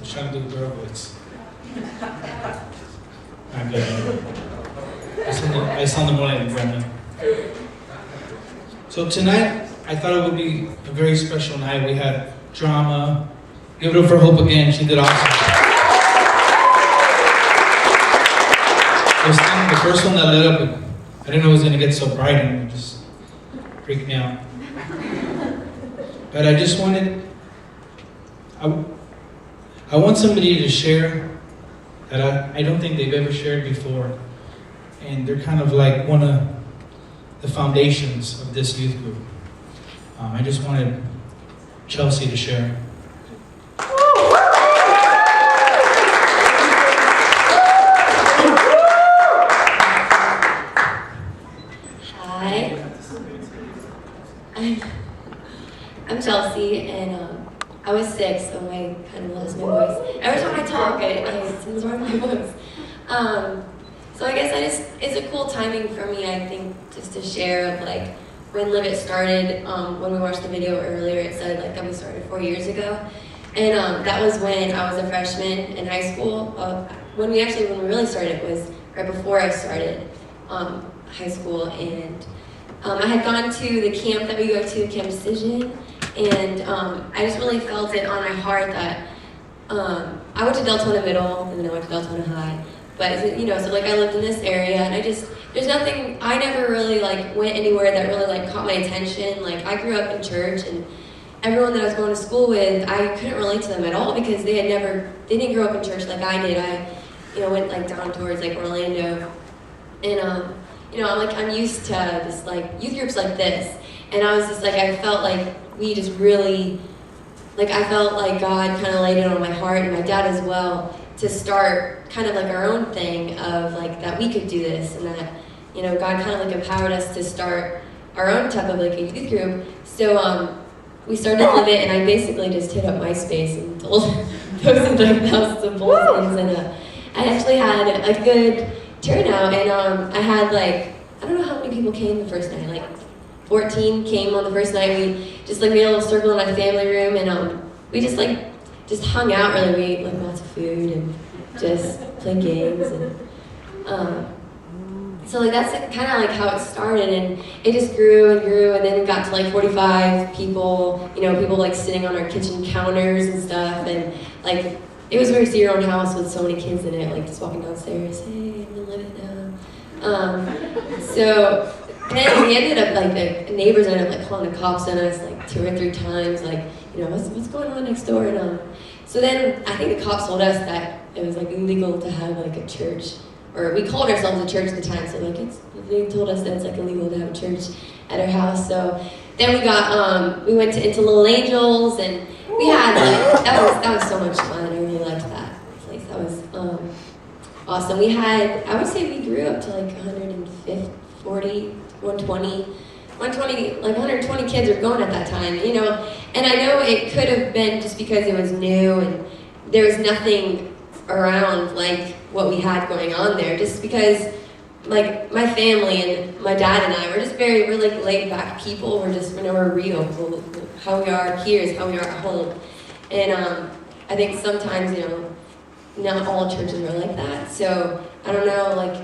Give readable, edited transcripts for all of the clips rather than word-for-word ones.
was trying to do a girl voice. I'm good. I sound more like Brendan. So tonight, I thought it would be a very special night. We had drama. Give it up for Hope again. She did awesome. The first one that lit up, I didn't know it was going to get so bright, and it just freaked me out. But I just wanted, I want somebody to share that I don't think they've ever shared before. And they're kind of like one of the foundations of this youth group. I just wanted Chelsea to share. Hi, I'm Chelsea, and I was 6, so I kind of lost my voice. Every time I talk, it seems wrong my voice. So I guess it's a cool timing for me, I think, just to share of like when Liv It started. When we watched the video earlier, it said like that we started 4 years ago. And that was when I was a freshman in high school. When we really started was right before I started high school. And I had gone to the camp that we go to, Camp Decision. And I just really felt it on my heart that I went to Deltona Middle and then I went to Deltona High. But, you know, so like I lived in this area and there's nothing, I never really like went anywhere that really like caught my attention. Like I grew up in church and everyone that I was going to school with, I couldn't relate to them at all because they didn't grow up in church like I did. I, went like down towards like Orlando. And, I'm used to just like youth groups like this. And I was just like, I felt like we just really, like I felt like God kind of laid it on my heart and my dad as well to start kind of like our own thing of like that we could do this and that, God kind of like empowered us to start our own type of like a youth group. So we started Liv It, and I basically just hit up MySpace and posted like thousands of bulletins, and I actually had a good turnout, and I had like, I don't know how many people came the first night, like 14 came on the first night. We just like made a little circle in my family room, and we just hung out really. We ate like lots of food and just played games, and so like that's kind of like how it started, and it just grew and grew, and then it got to like 45 people. People like sitting on our kitchen counters and stuff, and like it was weird to see your own house with so many kids in it, like just walking downstairs. Hey, I'm gonna live it now. So then we ended up like the neighbors ended up like calling the cops on us like 2 or 3 times, like what's going on next door, and so then I think the cops told us that it was like illegal to have like a church, or we called ourselves a church at the time, so like they told us that it's like illegal to have a church at our house. So then we went into Little Angels, and we had like that was so much fun. I really liked that place. That was awesome. We had, I would say we grew up to like 140, 120, like 120 kids were going at that time, and I know it could have been just because it was new and there was nothing around like what we had going on there, just because like my family and my dad and I were just we're like laid back people. We're real. How we are here is how we are at home. And I think sometimes, not all churches are like that. So I don't know.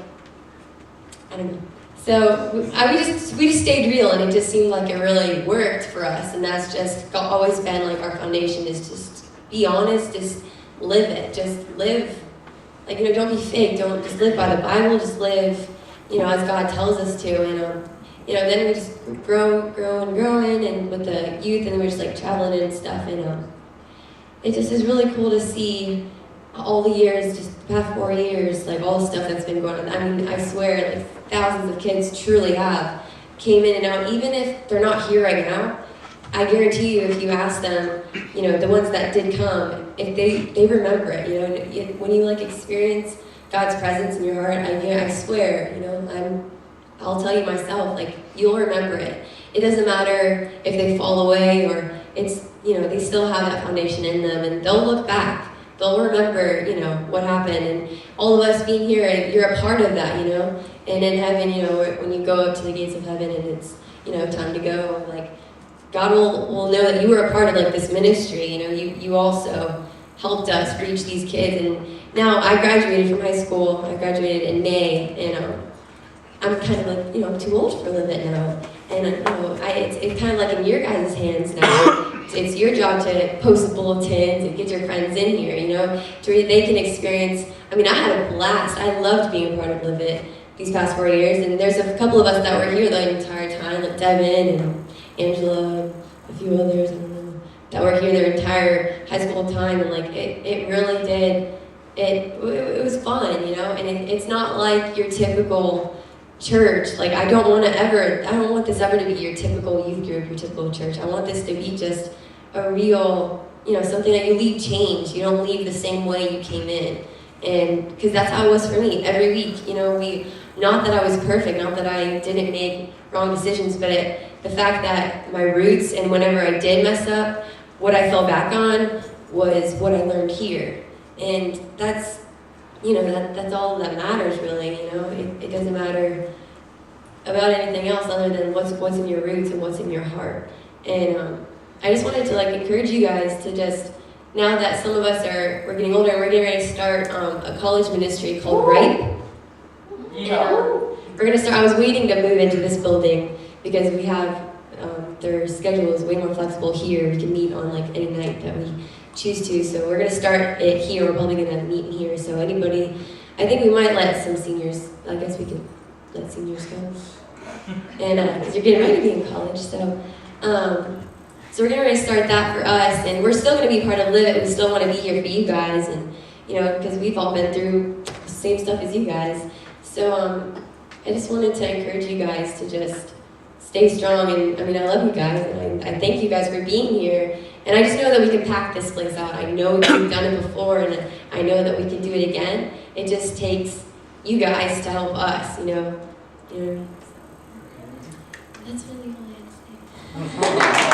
So we just stayed real, and it just seemed like it really worked for us. And that's just always been like our foundation, is just be honest, just live it, just live. Like, don't be fake, don't just live by the Bible, just live, as God tells us to. And, then we just growing and with the youth, and then we're just like traveling and stuff. And it just is really cool to see all the years, just the past 4 years, like all the stuff that's been going on. I mean, I swear, like thousands of kids truly have came in and out. Even if they're not here right now, I guarantee you, if you ask them, the ones that did come, if they remember it, when you like experience God's presence in your heart, I swear, I'll tell you myself, like you'll remember it. It doesn't matter if they fall away or it's, they still have that foundation in them, and they'll look back. They'll remember, what happened, and all of us being here, you're a part of that, And in heaven, when you go up to the gates of heaven and it's, time to go, like God will know that you were a part of like this ministry. You also helped us reach these kids. And now I graduated from high school. I graduated in May, and I'm kind of like, I'm too old for Liv It now. And it's kind of like in your guys' hands now. It's your job to post bulletins and get your friends in here, to where they can experience. I mean, I had a blast. I loved being a part of Liv It these past 4 years, and there's a couple of us that were here the entire time, like Devin and Angela, a few others, I don't know, that were here their entire high school time, and it really did. It was fun, and it's not like your typical church. Like, I don't want this ever to be your typical youth group, your typical church. I want this to be just a real, something that you leave changed. You don't leave the same way you came in. And because that's how it was for me every week. Not that I was perfect, not that I didn't make wrong decisions, but the fact that my roots, and whenever I did mess up, what I fell back on was what I learned here. And that's, that's all that matters, really. It doesn't matter about anything else other than what's in your roots and what's in your heart. And I just wanted to encourage you guys to just, now that some of us we're getting older, and we're getting ready to start a college ministry called Ripe. Yeah. We're gonna start. I was waiting to move into this building because we have their schedule is way more flexible here. We can meet on any night that we choose to. So we're gonna start it here. We're probably gonna meet in here. So anybody, I think we might let some seniors. I guess we could let seniors go. And because you're getting ready to be in college, so we're getting ready to start that for us, and we're still gonna be part of Liv It. We still want to be here for you guys, and because we've all been through the same stuff as you guys. So I just wanted to encourage you guys to just stay strong, and I love you guys, and I thank you guys for being here, and I just know that we can pack this place out. I know we've done it before, and I know that we can do it again. It just takes you guys to help us, That's really all I had to say.